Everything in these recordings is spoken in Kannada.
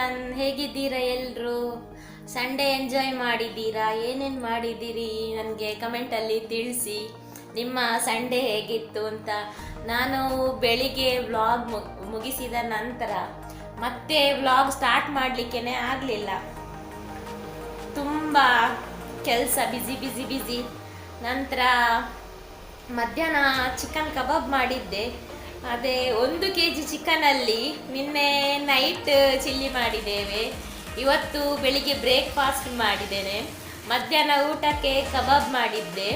ಎವ್ರಿವನ್, ಹೇಗಿದ್ದೀರಾ ಎಲ್ಲರೂ? ಸಂಡೇ ಎಂಜಾಯ್ ಮಾಡಿದ್ದೀರಾ? ಏನೇನು ಮಾಡಿದ್ದೀರಿ ನನಗೆ ಕಮೆಂಟಲ್ಲಿ ತಿಳಿಸಿ. ನಿಮ್ಮ ಸಂಡೇ ಹೇಗಿತ್ತು ಅಂತ. ನಾನು ಬೆಳಿಗ್ಗೆ ವ್ಲಾಗ್ ಮುಗಿಸಿದ ನಂತರ ಮತ್ತೆ ವ್ಲಾಗ್ ಸ್ಟಾರ್ಟ್ ಮಾಡಲಿಕ್ಕೇ ಆಗಲಿಲ್ಲ. ತುಂಬ ಕೆಲಸ, ಬಿಸಿ. ನಂತರ ಮಧ್ಯಾಹ್ನ ಚಿಕನ್ ಕಬಾಬ್ ಮಾಡಿದ್ದೆ. ಅದೇ 1 kg ಚಿಕನಲ್ಲಿ ನಿನ್ನೆ ನೈಟ್ ಚಿಲ್ಲಿ ಮಾಡಿದ್ದೇವೆ. ಇವತ್ತು ಬೆಳಿಗ್ಗೆ ಬ್ರೇಕ್ಫಾಸ್ಟ್ ಮಾಡಿದ್ದೇನೆ. ಮಧ್ಯಾಹ್ನ ಊಟಕ್ಕೆ ಕಬಾಬ್ ಮಾಡಿದ್ದೆ.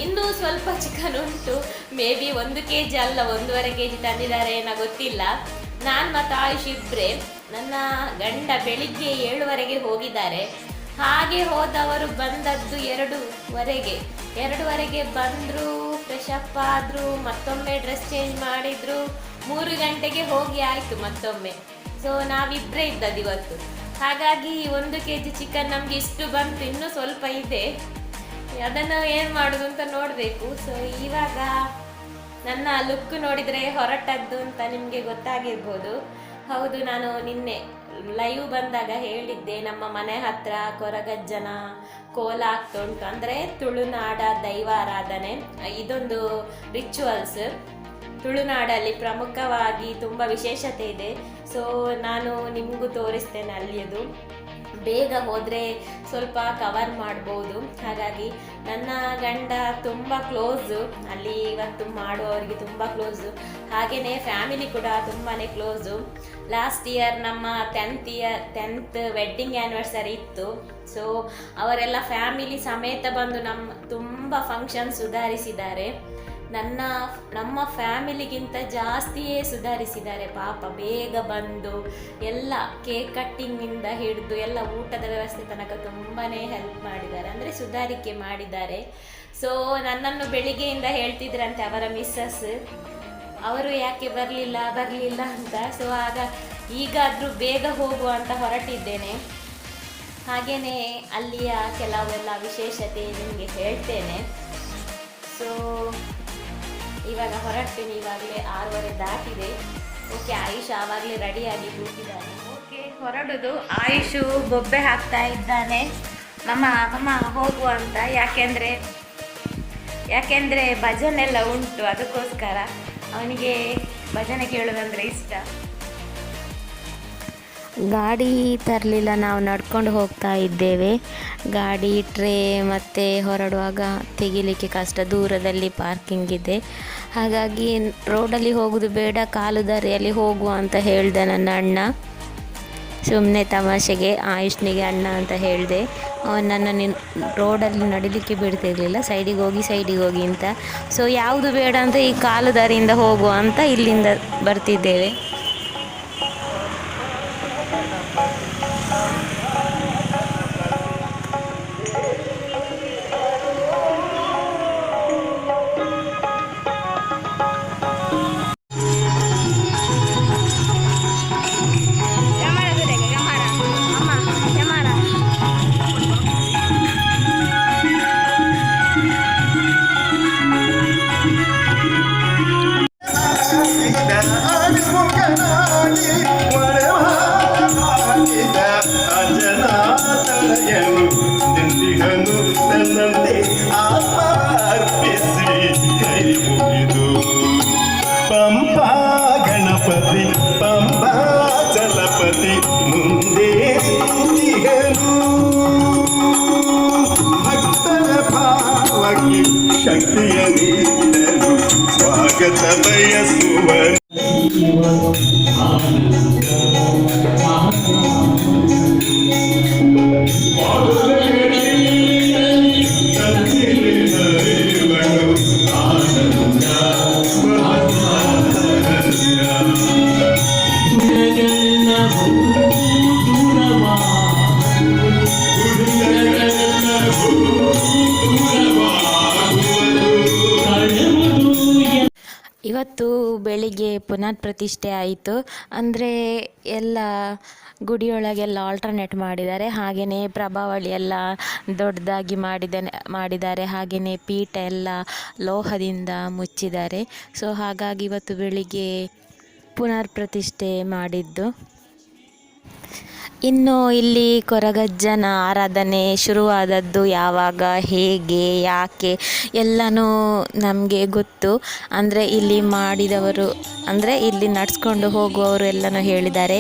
ಇನ್ನೂ ಸ್ವಲ್ಪ ಚಿಕನ್ ಉಂಟು. ಮೇ ಬಿ 1 kg ಅಲ್ಲ, 1.5 kg ತಂದಿದ್ದಾರೆ ಏನೋ ಗೊತ್ತಿಲ್ಲ. ನಾನು ಮತ್ತು ಆಯುಷ್ ಇಬ್ಬರೇ. ನನ್ನ ಗಂಡ ಬೆಳಿಗ್ಗೆ 7 ಹೋಗಿದ್ದಾರೆ. ಹಾಗೆ ಹೋದವರು ಬಂದದ್ದು 2:15 ಬಂದರು, ಫ್ರೆಶ್ ಅಪ್ ಆದರು, ಮತ್ತೊಮ್ಮೆ ಡ್ರೆಸ್ ಚೇಂಜ್ ಮಾಡಿದರು. 3 ಗಂಟೆಗೆ ಹೋಗಿ ಆಯಿತು ಮತ್ತೊಮ್ಮೆ. ಸೊ ನಾವಿಬ್ಬರೇ ಇದ್ದದ್ದು ಇವತ್ತು. ಹಾಗಾಗಿ 1 kg ಚಿಕನ್ ನಮಗೆ ಇಷ್ಟು ಬಂತು. ಇನ್ನೂ ಸ್ವಲ್ಪ ಇದೆ, ಅದನ್ನು ಏನು ಮಾಡೋದು ಅಂತ ನೋಡಬೇಕು. ಸೊ ಇವಾಗ ನನ್ನ ಲುಕ್ ನೋಡಿದರೆ ಹೊರಟದ್ದು ಅಂತ ನಿಮಗೆ ಗೊತ್ತಾಗಿರ್ಬೋದು. ಹೌದು, ನಾನು ನಿನ್ನೆ ಲೈವ್ ಬಂದಾಗ ಹೇಳಿದ್ದೆ, ನಮ್ಮ ಮನೆ ಹತ್ರ ಕೊರಗಜ್ಜನ ಕೋಲ ಆಗ್ತಾ ಉಂಟು. ಅಂದರೆ ತುಳುನಾಡ ದೈವಾರಾಧನೆ, ಇದೊಂದು ರಿಚುವಲ್ಸ್ ತುಳುನಾಡಲ್ಲಿ ಪ್ರಮುಖವಾಗಿ ತುಂಬ ವಿಶೇಷತೆ ಇದೆ. ಸೊ ನಾನು ನಿಮಗೂ ತೋರಿಸ್ತೇನೆ ಅಲ್ಲಿಯದು. ಬೇಗ ಹೋದರೆ ಸ್ವಲ್ಪ ಕವರ್ ಮಾಡ್ಬೋದು. ಹಾಗಾಗಿ ನನ್ನ ಗಂಡ ತುಂಬ ಕ್ಲೋಸು, ಅಲ್ಲಿ ಇವತ್ತು ಮಾಡುವವರಿಗೆ ತುಂಬ ಕ್ಲೋಸು. ಹಾಗೆಯೇ ಫ್ಯಾಮಿಲಿ ಕೂಡ ತುಂಬಾ ಕ್ಲೋಸು. ಲಾಸ್ಟ್ ಇಯರ್ ನಮ್ಮ 10th ವೆಡ್ಡಿಂಗ್ ಆ್ಯನಿವರ್ಸರಿ ಇತ್ತು. ಸೊ ಅವರೆಲ್ಲ ಫ್ಯಾಮಿಲಿ ಸಮೇತ ಬಂದು ತುಂಬ ಫಂಕ್ಷನ್ ಸುಧಾರಿಸಿದ್ದಾರೆ. ನಮ್ಮ ಫ್ಯಾಮಿಲಿಗಿಂತ ಜಾಸ್ತಿಯೇ ಸುಧಾರಿಸಿದ್ದಾರೆ. ಪಾಪ ಬೇಗ ಬಂದು ಎಲ್ಲ ಕೇಕ್ ಕಟ್ಟಿಂಗಿಂದ ಹಿಡಿದು ಎಲ್ಲ ಊಟದ ವ್ಯವಸ್ಥೆ ತನಕ ತುಂಬಾ ಹೆಲ್ಪ್ ಮಾಡಿದ್ದಾರೆ, ಅಂದರೆ ಸುಧಾರಿಕೆ ಮಾಡಿದ್ದಾರೆ. ಸೊ ನನ್ನನ್ನು ಬೆಳಿಗ್ಗೆಯಿಂದ ಹೇಳ್ತಿದ್ರಂತೆ ಅವರ ಮಿಸ್ಸಸ್, ಅವರು ಯಾಕೆ ಬರಲಿಲ್ಲ ಅಂತ. ಸೊ ಆಗ ಈಗಾದರೂ ಬೇಗ ಹೋಗುವ ಅಂತ ಹೊರಟಿದ್ದೇನೆ. ಹಾಗೆಯೇ ಅಲ್ಲಿಯ ಕೆಲವೆಲ್ಲ ವಿಶೇಷತೆ ನಿಮಗೆ ಹೇಳ್ತೇನೆ. ಸೊ ಇವಾಗ ಹೊರಡ್ತೀನಿ. ಇವಾಗಲೇ 6:15 ದಾಟಿದೆ. ಓಕೆ, ಆಯುಷ್ ಆವಾಗಲೇ ರೆಡಿಯಾಗಿ ಕೂತಿದ್ದಾನೆ. ಓಕೆ, ಹೊರಡೋದು. ಆಯುಷು ಬೊಬ್ಬೆ ಹಾಕ್ತಾ ಇದ್ದಾನೆ, ಮಮ್ಮ ಹೋಗುವ ಅಂತ. ಯಾಕೆಂದರೆ ಭಜನೆಲ್ಲ ಉಂಟು, ಅದಕ್ಕೋಸ್ಕರ ಅವನಿಗೆ ಭಜನೆ ಕೇಳೋದಂದರೆ ಇಷ್ಟ. ಗಾಡಿ ತರಲಿಲ್ಲ, ನಾವು ನಡ್ಕೊಂಡು ಹೋಗ್ತಾ ಇದ್ದೇವೆ. ಗಾಡಿ ಟ್ರೇ ಮತ್ತು ಹೊರಡುವಾಗ ತೆಗಿಲಿಕ್ಕೆ ಕಷ್ಟ, ದೂರದಲ್ಲಿ ಪಾರ್ಕಿಂಗ್ ಇದೆ. ಹಾಗಾಗಿ ರೋಡಲ್ಲಿ ಹೋಗೋದು ಬೇಡ, ಕಾಲು ದಾರಿಯಲ್ಲಿ ಹೋಗುವ ಅಂತ ಹೇಳ್ದೆ ನನ್ನ ಅಣ್ಣ. ಸುಮ್ಮನೆ ತಮಾಷೆಗೆ ಆಯುಷ್ನಿಗೆ ಅಣ್ಣ ಅಂತ ಹೇಳಿದೆ. ಅವನನ್ನು ರೋಡಲ್ಲಿ ನಡಿಲಿಕ್ಕೆ ಬಿಡ್ತಿರ್ಲಿಲ್ಲ, ಸೈಡಿಗೆ ಹೋಗಿ ಅಂತ. ಸೊ ಯಾವುದು ಬೇಡ ಅಂತ ಈ ಕಾಲು ದಾರಿಯಿಂದ ಹೋಗುವ ಅಂತ ಇಲ್ಲಿಂದ ಬರ್ತಿದ್ದೇವೆ. ಪಂಪಾ ಗಣಪತಿ ಪಂಪಾ ಚಲಪತಿ ಮುಂದೆ ನಿಂತಿಗನು, ಭಕ್ತರ ಭಾವಕ್ಕೆ ಶಕ್ತಿಯ ನೀಡಲು ಸ್ವಾಗತ ಬಯಸುವ ಇವತ್ತು ಬೆಳಿಗ್ಗೆ ಪುನಃ ಪ್ರತಿಷ್ಠೆ ಆಯಿತು. ಅಂದರೆ ಎಲ್ಲ ಗುಡಿಯೊಳಗೆಲ್ಲ ಆಲ್ಟರ್ನೇಟ್ ಮಾಡಿದ್ದಾರೆ. ಹಾಗೆಯೇ ಪ್ರಭಾವಳಿ ಎಲ್ಲ ದೊಡ್ಡದಾಗಿ ಮಾಡಿದ್ದಾರೆ. ಹಾಗೆಯೇ ಪೀಠ ಎಲ್ಲ ಲೋಹದಿಂದ ಮುಚ್ಚಿದ್ದಾರೆ. ಸೊ ಹಾಗಾಗಿ ಇವತ್ತು ಬೆಳಿಗ್ಗೆ ಪುನರ್ ಪ್ರತಿಷ್ಠೆ ಮಾಡಿದ್ದು. ಇನ್ನು ಇಲ್ಲಿ ಕೊರಗಜ್ಜನ ಆರಾಧನೆ ಶುರುವಾದದ್ದು ಯಾವಾಗ, ಹೇಗೆ, ಯಾಕೆ ಎಲ್ಲನೂ ನಮಗೆ ಗೊತ್ತು. ಅಂದರೆ ಇಲ್ಲಿ ಮಾಡಿದವರು, ಅಂದರೆ ಇಲ್ಲಿ ನಡ್ಸ್ಕೊಂಡು ಹೋಗುವವರು ಎಲ್ಲನೂ ಹೇಳಿದ್ದಾರೆ.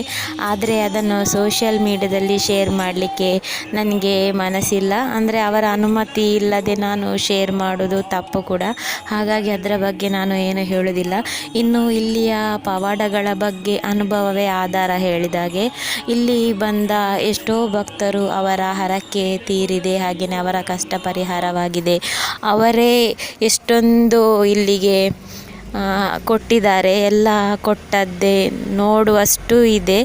ಆದರೆ ಅದನ್ನು ಸೋಷಿಯಲ್ ಮೀಡ್ಯಾದಲ್ಲಿ ಶೇರ್ ಮಾಡಲಿಕ್ಕೆ ನನಗೆ ಮನಸ್ಸಿಲ್ಲ. ಅಂದರೆ ಅವರ ಅನುಮತಿ ಇಲ್ಲದೆ ನಾನು ಶೇರ್ ಮಾಡೋದು ತಪ್ಪು ಕೂಡ. ಹಾಗಾಗಿ ಅದರ ಬಗ್ಗೆ ನಾನು ಏನು ಹೇಳೋದಿಲ್ಲ. ಇನ್ನು ಇಲ್ಲಿಯ ಪವಾಡಗಳ ಬಗ್ಗೆ ಅನುಭವವೇ ಆಧಾರ ಹೇಳಿದಾಗೆ, ಇಲ್ಲಿ ಬಂದ ಎಷ್ಟೋ ಭಕ್ತರು ಅವರ ಹರಕೆ ತೀರಿದೆ, ಹಾಗೆಯೇ ಅವರ ಕಷ್ಟ ಪರಿಹಾರವಾಗಿದೆ. ಅವರೇ ಎಷ್ಟೊಂದು ಇಲ್ಲಿಗೆ ಕೊಟ್ಟಿದ್ದಾರೆ. ಎಲ್ಲ ಕೊಟ್ಟದ್ದೇ ನೋಡುವಷ್ಟು ಇದೆ.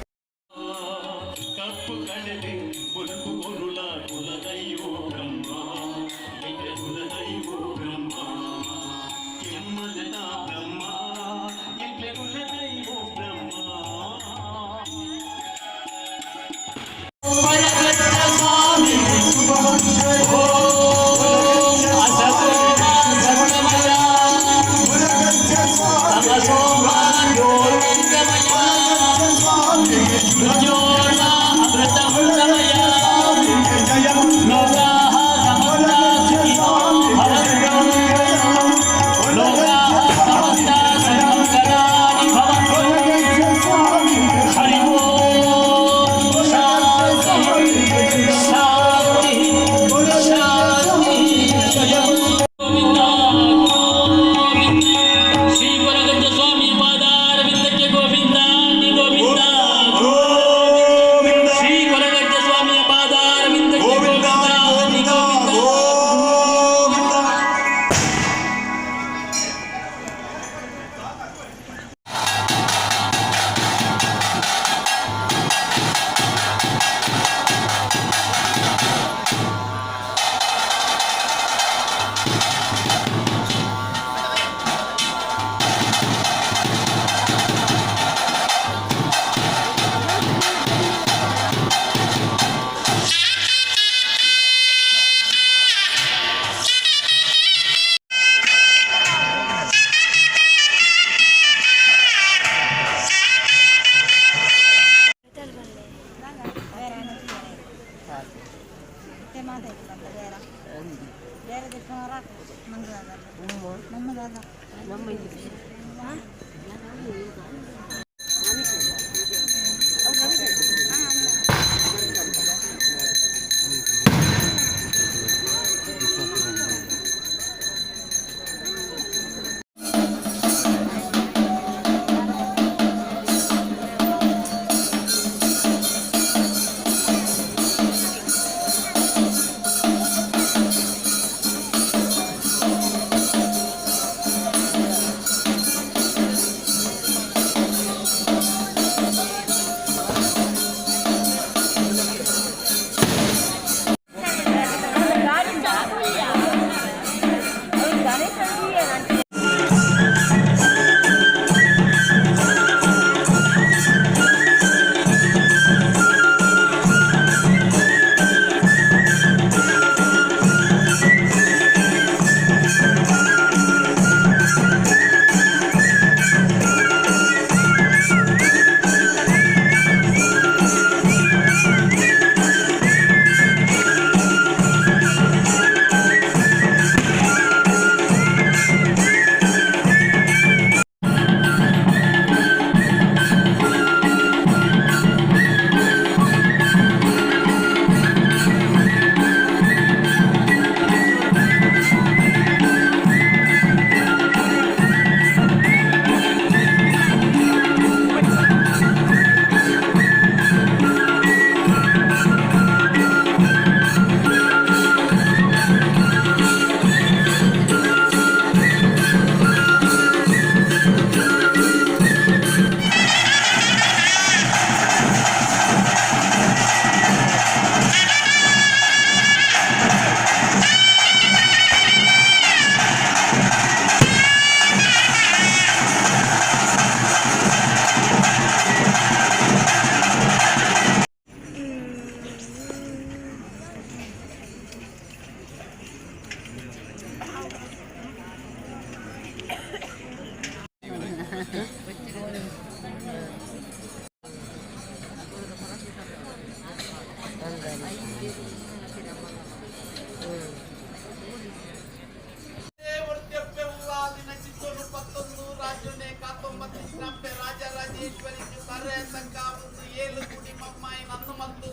అమ్మాయి నన్ను మందు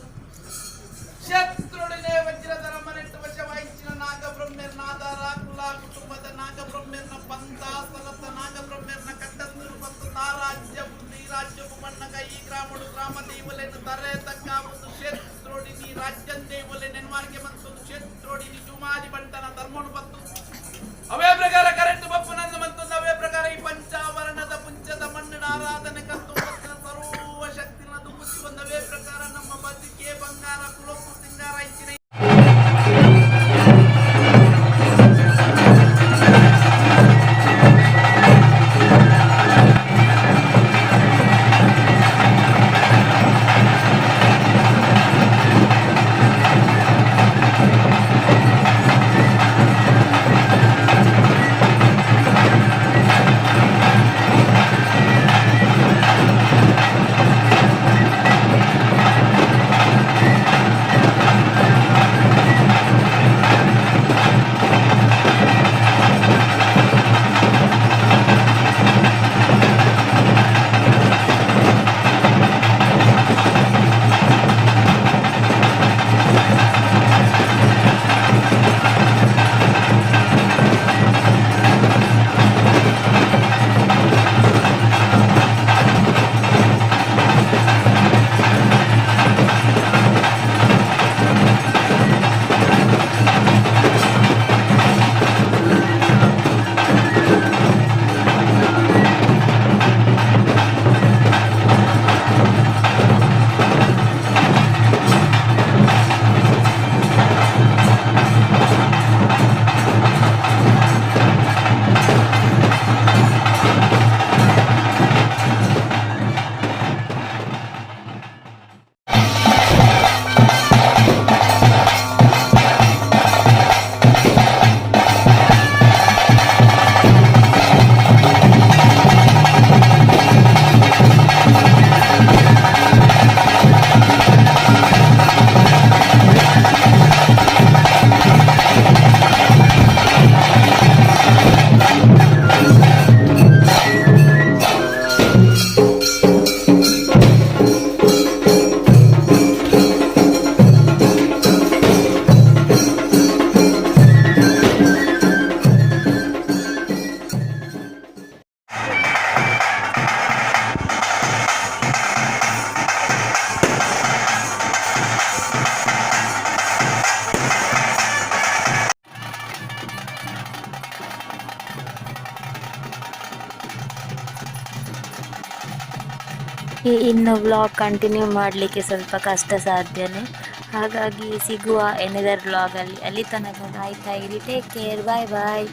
ಶತ್ರುಡಿನೇ ವಜ್ರಧರ ಮನೆಟ್ಟು ವಶವಾಯಿಸಿನ ನಾಗಬ್ರಹ್ಮೇರ್ನಾದ ರಾಕುಲ ಕುಟುಂಬದ ನಾಗಬ್ರಹ್ಮೇರ್ನ ಪಂಥ ಸ್ಥಳದ ನಾಗಬ್ರಹ್ಮೇರ್ನ ಕಟ್ಟಂದರು ಮತ್ತು ತಾರಾಜ್ಯ ಬುದ್ಧಿ ರಾಜ್ಯವು ಮಣ್ಣಗ ಈ ಗ್ರಾಮಡು ಗ್ರಾಮ ದೇವಲೆನ್ನು ತರೆ ತಕ್ಕಾವುದು ಶತ್ರುಡಿನಿ ರಾಜ್ಯನ್ ದೇವಲೆ ನೆನ್ವಾರ್ಗೆ ಬಂತು ಶತ್ರುಡಿನಿ ಜುಮಾದಿ ಬಂಟನ ಧರ್ಮನು ಬಂತು ಅವೇ ಪ್ರಕಾರ ಕರೆಂಟ್ ಬಪ್ಪು ನನ್ನ ಮತ್ತು ಅವೇ ಪ್ರಕಾರ ಈ ಪಂಚಾವರಣದ ಪುಂಚದ ಮಣ್ಣಿನ ಆರಾಧನೆ ಕಂತು ಸರ್ವ ಶಕ್ತಿನ ದುಂಬಿಸಿ ಬಂದವೇ ಪ್ರಕಾರ ನಮ್ಮ ಬದುಕೆ ಬಂಗಾರ ಕುಲೋಕು ಸಿಂಗಾರ ಇಚ್ಚಿನ ಇನ್ನು ವ್ಲಾಗ್ ಕಂಟಿನ್ಯೂ ಮಾಡಲಿಕ್ಕೆ ಸ್ವಲ್ಪ ಕಷ್ಟ ಸಾಧ್ಯನೇ. ಹಾಗಾಗಿ ಸಿಗುವ ಎನದರ್ ವ್ಲಾಗಲ್ಲಿ. ಅಲ್ಲಿ ತನಕ ಕಾಯ್ತಾ ಇರಿ. Take care. ಬಾಯ್ ಬಾಯ್.